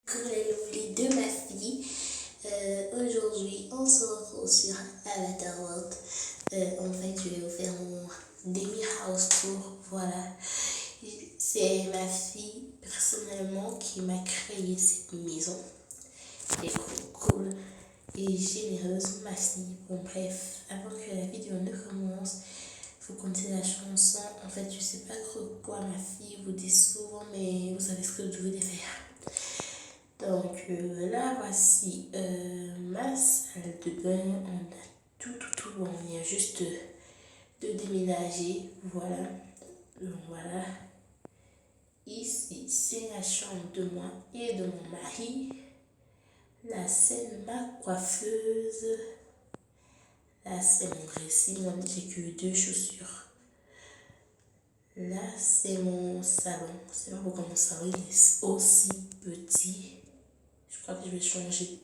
Comme la nouvelle de ma fille, aujourd'hui on se retrouve sur Avatar World. En fait, je vais vous faire mon demi-house tour. Voilà, c'est ma fille personnellement qui m'a créé cette maison. Elle est cool et généreuse, ma fille. Bon, bref, avant que la vidéo ne commence, faut connaître la chanson. En fait, je sais pas trop quoi ma fille vous dit souvent, mais vous savez ce que je devez faire. Donc là, voici ma salle de bain. On a tout. On vient juste de déménager. Voilà. Donc voilà. Ici, c'est la chambre de moi et de mon mari. Là, c'est ma coiffeuse. Là, c'est mon dressing. J'ai que deux chaussures. Là, c'est mon salon. C'est pas pourquoi mon salon est aussi petit. Je crois que je vais changer.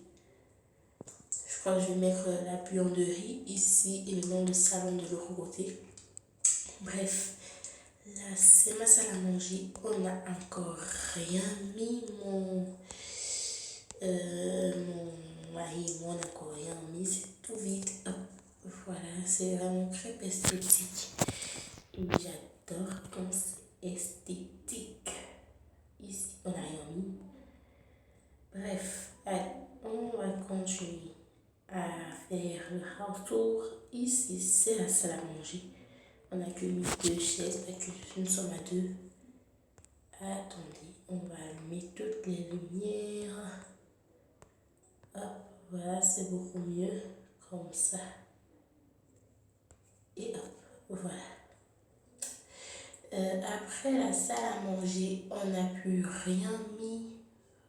Je crois que je vais mettre la buanderie ici et maintenant le salon de l'autre côté. Bref, là c'est ma salle à manger. On n'a encore rien mis. Mon mari et moi, on n'a encore rien mis. C'est tout vide. Hop. Voilà, c'est vraiment très esthétique. Et j'adore quand c'est esthétique. Ici, on n'a rien mis. Bref, allez, on va continuer à faire le house tour. Ici, c'est la salle à manger. On a que mis deux chaises, parce que nous sommes à deux. Attendez, on va allumer toutes les lumières. Hop, voilà, c'est beaucoup mieux. Comme ça. Et hop, voilà. Après la salle à manger, on n'a plus rien mis.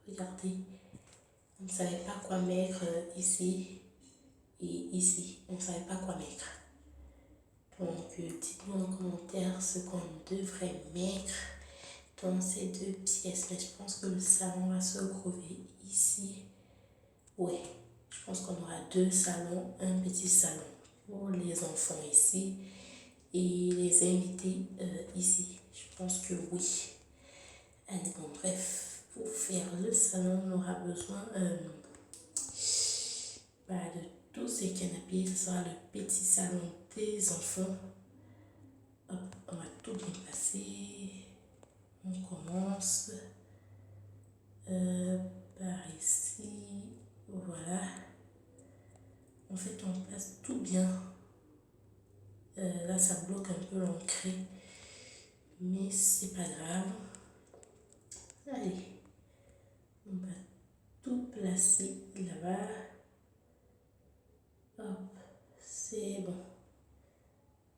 Regardez, on ne savait pas quoi mettre ici et ici. On ne savait pas quoi mettre. Donc, dites-moi en commentaire ce qu'on devrait mettre dans ces deux pièces. Mais je pense que le salon va se retrouver ici. Ouais, je pense qu'on aura deux salons, un petit salon pour les enfants ici et les invités ici. Je pense que oui. Allez, bon, bref, pour faire le salon, on aura besoin de tous ces canapés. Ce sera le petit salon des enfants. Hop, on va tout bien passer. On commence par ici. Voilà. En fait, on place tout bien. Là, ça bloque un peu l'ancré. Mais c'est pas grave. Allez. On va tout placer là-bas. Hop. C'est bon.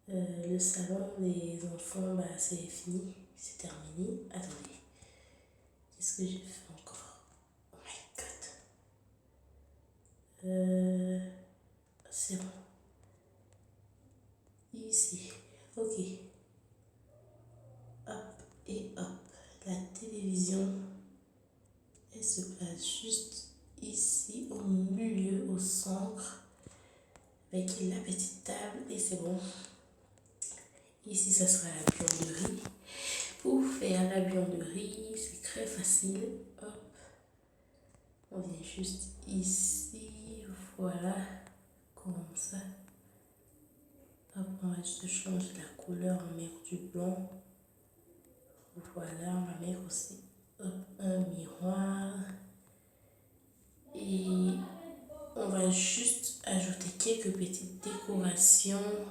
Le salon des enfants, c'est fini. C'est terminé. Attendez. Qu'est-ce que j'ai fait encore? Oh my god. C'est bon. Ici. Ok. Hop et hop. La télévision, elle se place juste ici, au milieu, au centre, avec la petite table et c'est bon. Ici, ça sera la buanderie. Pour faire la buanderie, c'est très facile. Hop. On vient juste ici. Voilà. Comme ça. Hop, on va juste changer la couleur. On va mettre du blanc. Voilà, on va mettre aussi un miroir. Et on va juste ajouter quelques petites décorations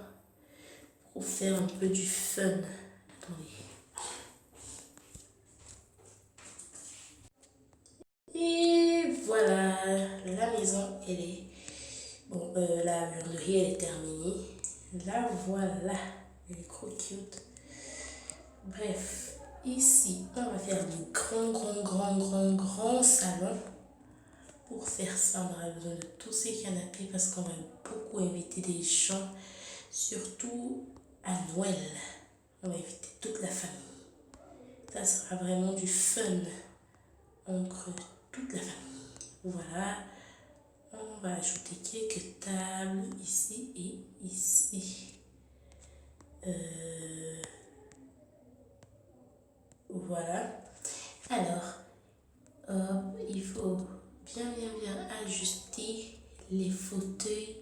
pour faire un peu du fun. Attendez. Et voilà, la maison, elle est... Bon, la buanderie, elle est terminée. Là, voilà, elle est trop cute. Bref, ici, on va faire du grand salon. Pour faire ça, on aura besoin de tous ces canapés parce qu'on va beaucoup inviter des gens, surtout à Noël. On va inviter toute la famille. Ça sera vraiment du fun entre toute la famille. Voilà. On va ajouter quelques tables ici et ici. Voilà. Alors, Hop, il faut bien ajuster les fauteuils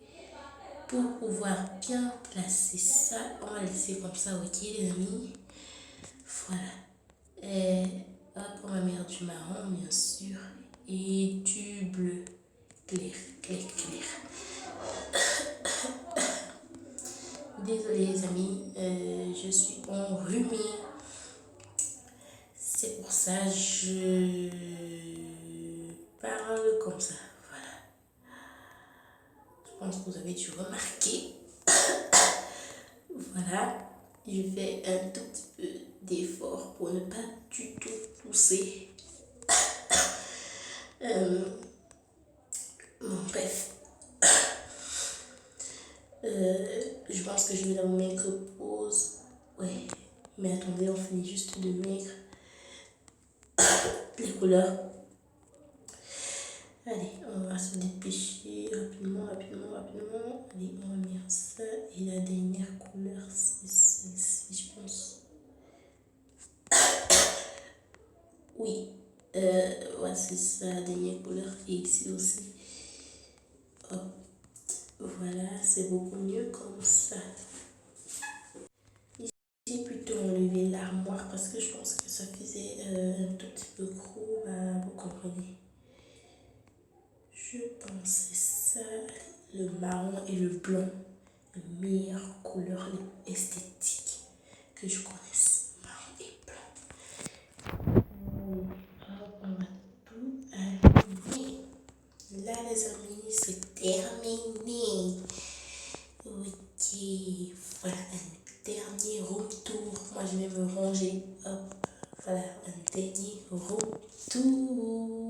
pour pouvoir bien placer ça. On va laisser comme ça, ok les amis. Voilà. Et hop, on va mettre du marron bien sûr et du bleu clair. Désolée les amis, je suis enrhumée. C'est pour ça que je parle comme ça. Voilà. Je pense que vous avez dû remarquer. Voilà. Je fais un tout petit peu d'effort pour ne pas du tout pousser. Bon, bref. Je pense que je vais la mettre pause. Ouais. Mais attendez, on finit juste de mettre les couleurs. Allez, on va se dépêcher rapidement. Allez, on va mettre ça. Et la dernière couleur, c'est celle-ci, je pense. Oui, voici ça, la dernière couleur. Et ici aussi. Hop. Voilà, c'est beaucoup mieux comme ça. J'ai plutôt enlevé l'armoire parce que je pense que ça faisait un tout petit peu gros. Bah, vous comprenez. Je pense que c'est ça, le marron et le blanc, les meilleures couleurs esthétiques que je connaisse. Marron et blanc. Hop, on va tout aligner. Là, les amis, c'est terminé. Ok, voilà un dernier retour. Moi, je vais me ranger. Hop, voilà un dernier retour.